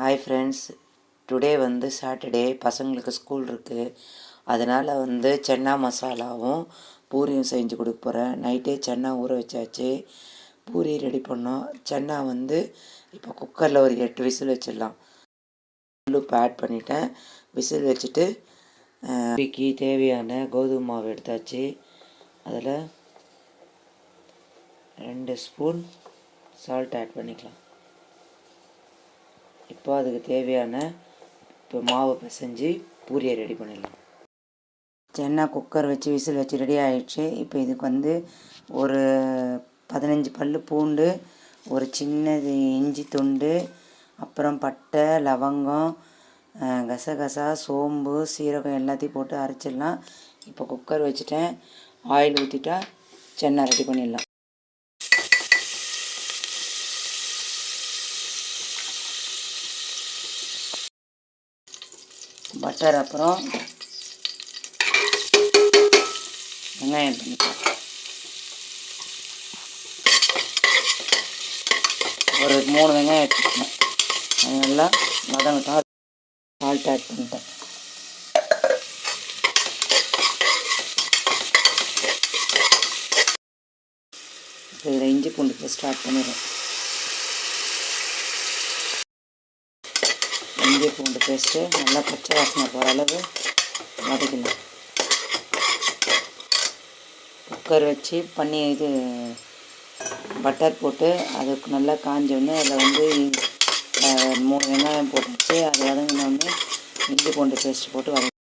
Hi friends, today வந்து Saturday, பசங்களுக்கு school இருக்குது. அதனால் வந்து சன்னா மசாலாவும் பூரியும் செஞ்சு கொடுக்க போகிறேன். நைட்டே சன்னா ஊற வச்சாச்சு, பூரி ரெடி பண்ணோம். சன்னா வந்து இப்போ குக்கரில் ஒரு 8 விசில் வச்சிடலாம். உப்பு ஆட் பண்ணிட்டேன். விசில் வச்சுட்டு பூரிக்கு தேவையான கோதுமை மாவு எடுத்தாச்சு. அதில் 2 ஸ்பூன் சால்ட் ஆட் பண்ணிக்கலாம். இப்போ அதுக்கு தேவையான மாவை பிசைஞ்சு பூரியை ரெடி பண்ணிடலாம். சன்னா குக்கர் வச்சு விசில் வச்சு ரெடி ஆகிடுச்சு. இப்போ இதுக்கு வந்து ஒரு 15 பல் பூண்டு, ஒரு சின்னது இஞ்சி துண்டு, அப்புறம் பட்டை, லவங்கம், கசகசா, சோம்பு, சீரகம் எல்லாத்தையும் போட்டு அரைச்சிடலாம். இப்போ குக்கர் வச்சுட்டேன். ஆயில் ஊற்றிட்டா சன்னா ரெடி பண்ணிடலாம். பட்டர், அப்புறம் வெங்காயம் பண்ணிக்கலாம். ஒரு 3 வெங்காயம் எடுத்துக்கணும். அது நல்லா வதங்கட்டும். சால்ட் ஆட் பண்ணிட்டேன். இதில் இஞ்சி பூண்டு பேஸ்ட் ஆட் பண்ணிடுறேன். இஞ்சி பூண்டு பேஸ்ட்டு நல்லா பச்சை வாசனை போகிற அளவு வதக்கலாம். குக்கர் வச்சு பட்டர் போட்டு அதுக்கு நல்லா காஞ்சோடனே அதில் வந்து 3 வெங்காயம் போட்டுச்சு. அது வதங்கினோடனே இஞ்சி பூண்டு பேஸ்ட் போட்டு வதங்க.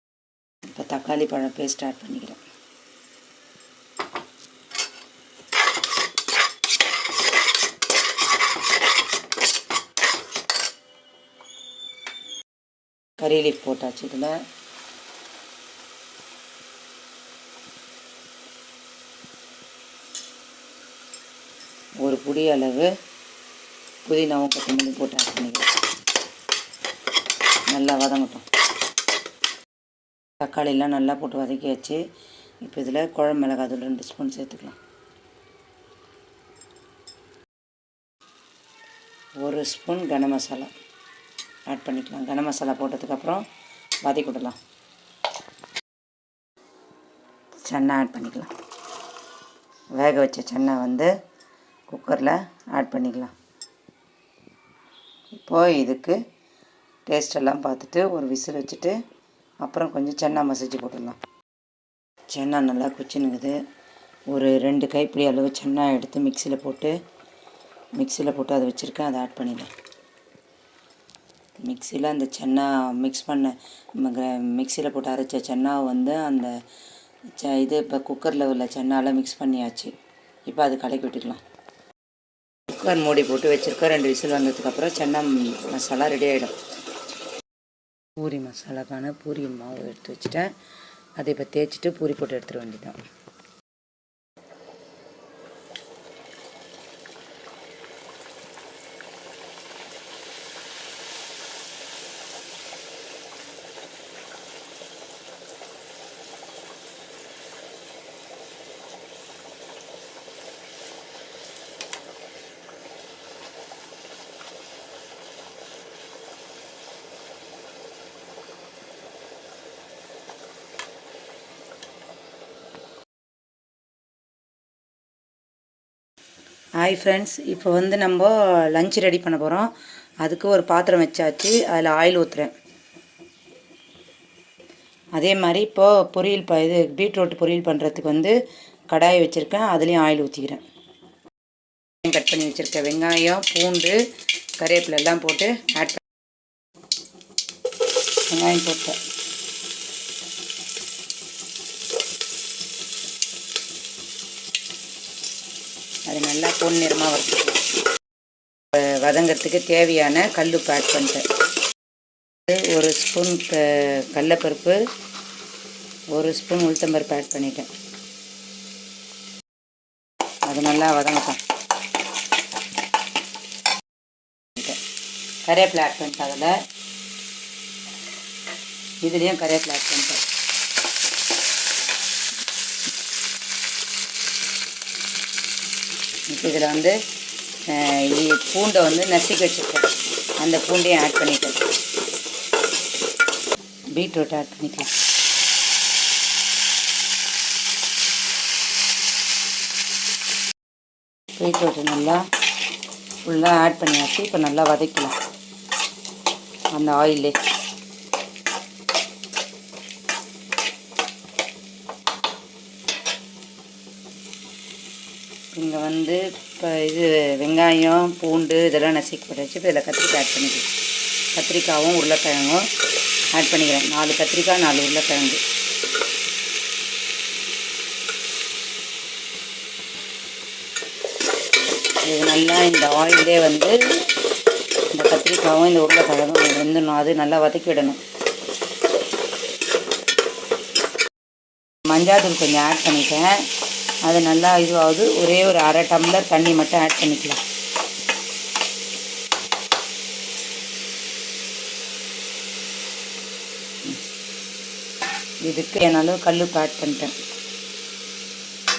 இப்போ தக்காளி பழம் பேஸ்ட் ஆட் பண்ணிக்கிறேன். கறி லீஃப் போட்டாச்சு. இதில் ஒரு புடி அளவு புதினாவும் கொத்தமல்லி போட்டு ஆட் பண்ணிக்கிறேன். நல்லா வதங்கட்டும். தக்காளிலாம் நல்லா போட்டு வதக்கியாச்சு. இப்போ இதில் குழம்பு மிளகாய் 2 ஸ்பூன் சேர்த்துக்கலாம். 1 ஸ்பூன் கனம் மசாலா ஆட் பண்ணிக்கலாம். கனம் மசாலா போட்டதுக்கப்புறம் வதக்கி விடலாம். சன்னா ஆட் பண்ணிக்கலாம். வேக வச்ச சன்னா வந்து குக்கரில் ஆட் பண்ணிக்கலாம். இப்போது இதுக்கு டேஸ்டெல்லாம் பார்த்துட்டு ஒரு விசில் வச்சுட்டு அப்புறம் கொஞ்சம் சன்னா மசிச்சு போட்டுடலாம். சன்னா நல்லா குச்சினுக்குது. ஒரு 2 கைப்பிடி அளவு சன்னா எடுத்து மிக்சியில் போட்டு அதை வச்சுருக்கேன். அதை ஆட் பண்ணிடலாம். மிக்சியில் அந்த சன்னா மிக்சியில் போட்டு அரைச்ச சன்னாவை வந்து அந்த இப்போ குக்கரில் உள்ள சன்னாவில் மிக்ஸ் பண்ணியாச்சு. இப்போ அது கலக்கி விட்டுக்கலாம். குக்கர் மூடி போட்டு வச்சுருக்கேன். 2 விசில் வந்ததுக்கப்புறம் சன்னா மசாலா ரெடி ஆகிடும். பூரி மசாலாக்கான பூரி மாவு எடுத்து வச்சுட்டேன். அதை இப்போ தேய்ச்சிட்டு பூரி போட்டு எடுத்துட வேண்டியதான். ஹாய் ஃப்ரெண்ட்ஸ், இப்போ வந்து நம்ம லஞ்ச் ரெடி பண்ண போகிறோம். அதுக்கு ஒரு பாத்திரம் வச்சாச்சு. அதில் ஆயில் ஊற்றுறேன். அதே மாதிரி இப்போது பீட்ரூட் பொரியல் பண்ணுறதுக்கு வந்து கடாயை வச்சுருக்கேன். அதுலேயும் ஆயில் ஊற்றிக்கிறேன். கட் பண்ணி வச்சுருக்கேன் வெங்காயம், பூண்டு, கறிவேப்பிலை எல்லாம் போட்டு ஆட் பண்ணி வெங்காயம் போட்டேன். அது நல்லா பொன்னிறமாக வதங்கிறதுக்கு தேவையான கல்லுப்பு ஆட் பண்ணிட்டேன். 1 ஸ்பூன் கடலைப்பருப்பு, 1 ஸ்பூன் உளுத்தம்பருப்பு ஆட் பண்ணிட்டேன். அது நல்லா வதங்கட்டும். கறிவேப்பிலை ஆட் பண்ணிட்டேன். அதில் இதுலேயும் கறிவேப்பிலை ஆட் பண்ணிட்டேன். இப்போ இதில் வந்து பூண்டை வந்து நசுக்கி வச்சுருக்கேன். அந்த பூண்டையும் ஆட் பண்ணிட்டேன். பீட்ரூட் ஆட் பண்ணிக்கலாம். பீட்ரூட்டு நல்லா ஃபுல்லாக ஆட் பண்ணியாச்சு. இப்போ நல்லா வதக்கலாம் அந்த ஆயிலே. இங்கே வந்து இப்போ இது வெங்காயம் பூண்டு இதெல்லாம் நசுக்கி போட்டாச்சு. இப்போ இதில் கத்திரிக்காய் ஆட் பண்ணிக்கிறேன். கத்திரிக்காயும் உருளைக்கிழங்கும் ஆட் பண்ணிக்கிறேன். 4 கத்திரிக்காய் 4 உருளைக்கிழங்கு. இது நல்லா இந்த ஆயிலே வந்து இந்த கத்திரிக்காயும் இந்த உருளைக்கிழங்கும் வெந்துடணும். அது நல்லா வதக்கி விடணும். மஞ்சாத்தூள் கொஞ்சம் ஆட் பண்ணிட்டேன். அது நல்லா இதுவாகுது. ஒரே ஒரு அரை டம்ளர் தண்ணி மட்டும் ஆட் பண்ணிக்கலாம். இதுக்கு என்னாலும் கல்லுப்பு ஆட் பண்ணிட்டேன்.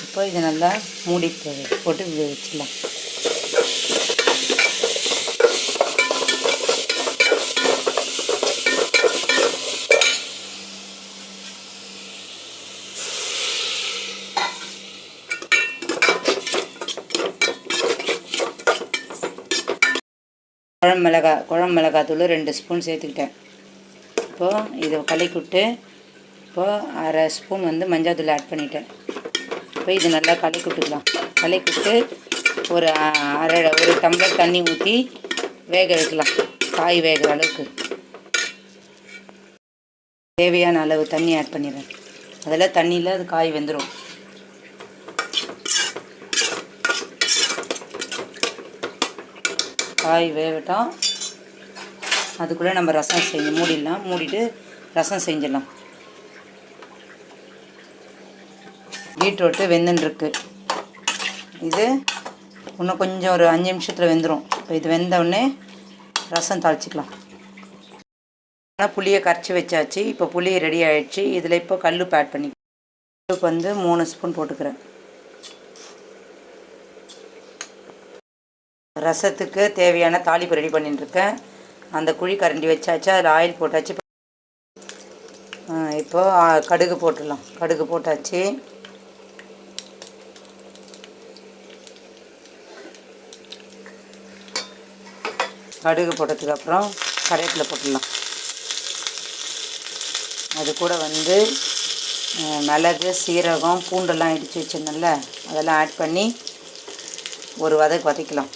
இப்போ இதை நல்லா மூடி போட்டு வச்சிடலாம். குழம்பு மிளகாத்தூள் 2 ஸ்பூன் சேர்த்துக்கிட்டேன். இப்போது இதை கலக்கிவிட்டு இப்போது அரை ஸ்பூன் வந்து மஞ்சாத்தூள் ஆட் பண்ணிட்டேன். இப்போ இது நல்லா கலக்கி விட்டுக்கலாம். கலக்கி விட்டு ஒரு டம்ளர் தண்ணி ஊற்றி வேக வைக்கலாம். காய் வேகிற அளவுக்கு தேவையான அளவு தண்ணி ஆட் பண்ணிடுறேன். அதில் தண்ணியில் அது காய் வெந்துடும். காய் வேகட்டும். அதுக்குள்ளே நம்ம ரசம் மூடிடலாம். மூடிட்டு ரசம் செஞ்சிடலாம். பீட்ரூட்டு வெந்துருக்கு. இது இன்னும் கொஞ்சம் ஒரு 5 நிமிஷத்தில் வெந்துடும். இப்போ இது வெந்தவுடனே ரசம் தாளிச்சிக்கலாம். புளியை கரைச்சி வச்சாச்சு. இப்போ புளி ரெடி ஆகிடுச்சு. இதில் இப்போ கல்லுப்பு ஆட் பண்ணி கல்லுப்பு வந்து 3 ஸ்பூன் போட்டுக்கிறேன். ரசத்துக்கு தேவையான தாளிப்பு ரெடி பண்ணிட்டுருக்கேன். அந்த குழி கரண்டி வச்சாச்சு. அதில் ஆயில் போட்டாச்சு. இப்போது கடுகு போட்டுடலாம். கடுகு போட்டாச்சு. கடுகு போட்டதுக்கப்புறம் கருவேப்பிலை போட்டுடலாம். அது கூட வந்து மிளகு சீரகம் பூண்டெல்லாம் இடித்து வச்சிருந்தேன்ல அதெல்லாம் ஆட் பண்ணி ஒரு வதக்கலாம்.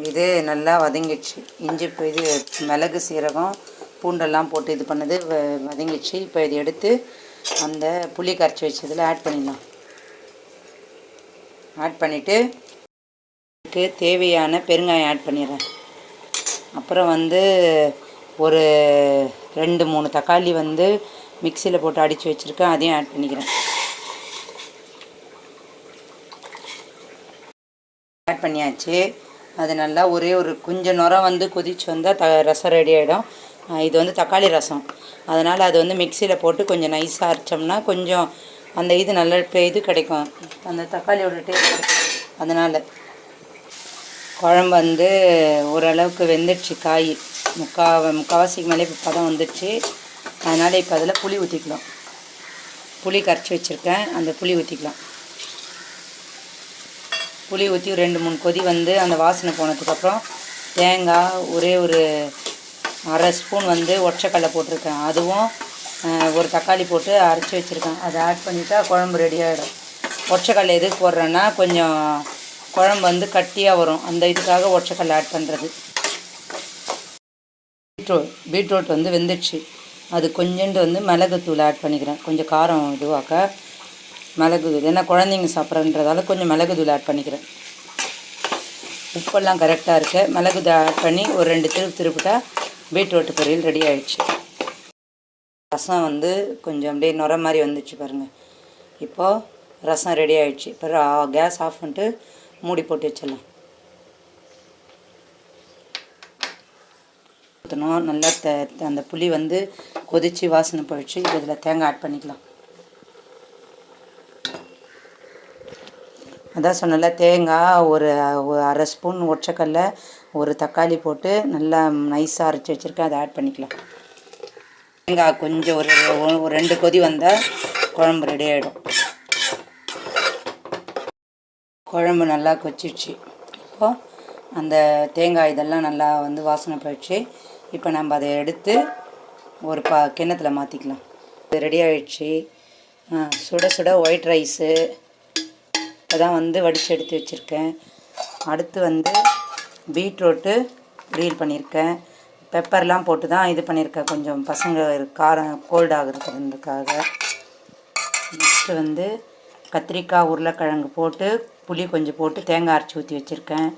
இது நல்லா வதங்கிடுச்சு. இது மிளகு சீரகம் பூண்டெல்லாம் போட்டு இது பண்ணது வதங்கிடுச்சு. இப்போ இது எடுத்து அந்த புளி கரைச்சி வச்சதில் ஆட் பண்ணிடலாம். ஆட் பண்ணிவிட்டு இதுக்கு தேவையான பெருங்காயம் ஆட் பண்ணிடுறேன். அப்புறம் வந்து ஒரு 2-3 தக்காளி வந்து மிக்சியில் போட்டு அடித்து வச்சுருக்கேன். அதையும் ஆட் பண்ணிக்கிறேன். ஆட் பண்ணியாச்சு. அது நல்லா ஒரு கொஞ்சம் நுரம் வந்து கொதிச்சு வந்தால் ரசம் ரெடி ஆகிடும். இது வந்து தக்காளி ரசம். அதனால் அது வந்து மிக்சியில் போட்டு கொஞ்சம் நைஸாக அரைச்சோம்னா கொஞ்சம் அந்த இது நல்ல இது கிடைக்கும். அந்த தக்காளியோட டேஸ்ட். அதனால் குழம்பு வந்து ஓரளவுக்கு வெந்துடுச்சு. காய் முக்கால்வாசிக்கு மேலே இப்போ பதம் வந்துடுச்சு. அதனால் இப்போ அதில் புளி ஊற்றிக்கலாம். புளி கரைச்சி வச்சுருக்கேன். அந்த புளி ஊற்றிக்கலாம். புளி ஊற்றி 2-3 கொதி வந்து அந்த வாசனை போனதுக்கப்புறம் தேங்காய் ஒரு அரை ஸ்பூன் வந்து ஒற்றைக்கடலை போட்டிருக்கேன். அதுவும் ஒரு தக்காளி போட்டு அரைச்சி வச்சுருக்கேன். அதை ஆட் பண்ணிட்டா குழம்பு ரெடி ஆகிடும். ஒற்றைக்கடலை எதுக்கு போடுறேன்னா கொஞ்சம் குழம்பு வந்து கட்டியாக வரும். அந்த இதுக்காக ஒற்றைக்கடலை ஆட் பண்ணுறது. பீட்ரூட் வந்து வெந்துடுச்சு. அது கொஞ்சோண்டு வந்து மிளகுத்தூள் ஆட் பண்ணிக்கிறேன். கொஞ்சம் காரம் இதுவாக்க மிளகுத்தூள். ஏன்னா குழந்தைங்க சாப்பிட்றன்றதால கொஞ்சம் மிளகுத்தூள் ஆட் பண்ணிக்கிறேன். உப்பெல்லாம் கரெக்டாக இருக்கு. மிளகுத்தூள் ஆட் பண்ணி ஒரு 2 திருப்பிட்டா பீட்ரூட் பொரியல் ரெடி ஆகிடுச்சு. ரசம் வந்து கொஞ்சம் அப்படியே நுர மாதிரி வந்துச்சு பாருங்கள். இப்போது ரசம் ரெடி ஆகிடுச்சு. இப்போ கேஸ் ஆஃப் பண்ணிட்டு மூடி போட்டு வச்சிடலாம். ஊற்றணும். நல்லா அந்த புளி வந்து கொதித்து வாசனை போயிடுச்சு. இப்போ இதில் தேங்காய் ஆட் பண்ணிக்கலாம். அதான் சொன்னல, தேங்காய் ஒரு அரை ஸ்பூன் ஒற்றைக்கல்ல, ஒரு தக்காளி போட்டு நல்லா நைஸாக அரைச்சி வச்சுருக்கேன். அதை ஆட் பண்ணிக்கலாம். தேங்காய் கொஞ்சம் ஒரு 2 கொதி வந்தால் குழம்பு ரெடி ஆகிடும். குழம்பு நல்லா கொச்சிடுச்சு. இப்போது அந்த தேங்காய் இதெல்லாம் நல்லா வந்து வாசனை போயிடுச்சு. இப்போ நம்ம அதை எடுத்து ஒரு கிண்ணத்தில் மாற்றிக்கலாம். இது ரெடி ஆகிடுச்சு. சுட சுட ஒயிட் ரைஸு அதான் வந்து வடித்து எடுத்து வச்சுருக்கேன். அடுத்து வந்து பீட்ரூட்டு பொரியல் பண்ணியிருக்கேன். பெப்பர்லாம் போட்டு தான் இது பண்ணியிருக்கேன், கொஞ்சம் பசங்க காரம் கோல்டு ஆகுறதுக்காக. நெக்ஸ்ட்டு வந்து கத்திரிக்காய் உருளைக்கிழங்கு போட்டு புளி கொஞ்சம் போட்டு தேங்காய் அரைச்சி ஊற்றி வச்சுருக்கேன்.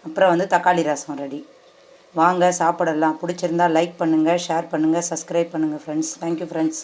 அப்புறம் வந்து தக்காளி ரசம் ரெடி. வாங்க சாப்பிடலாம். பிடிச்சிருந்தா லைக் பண்ணுங்கள், ஷேர் பண்ணுங்கள், சப்ஸ்கிரைப் பண்ணுங்கள் ஃப்ரெண்ட்ஸ். Thank you friends.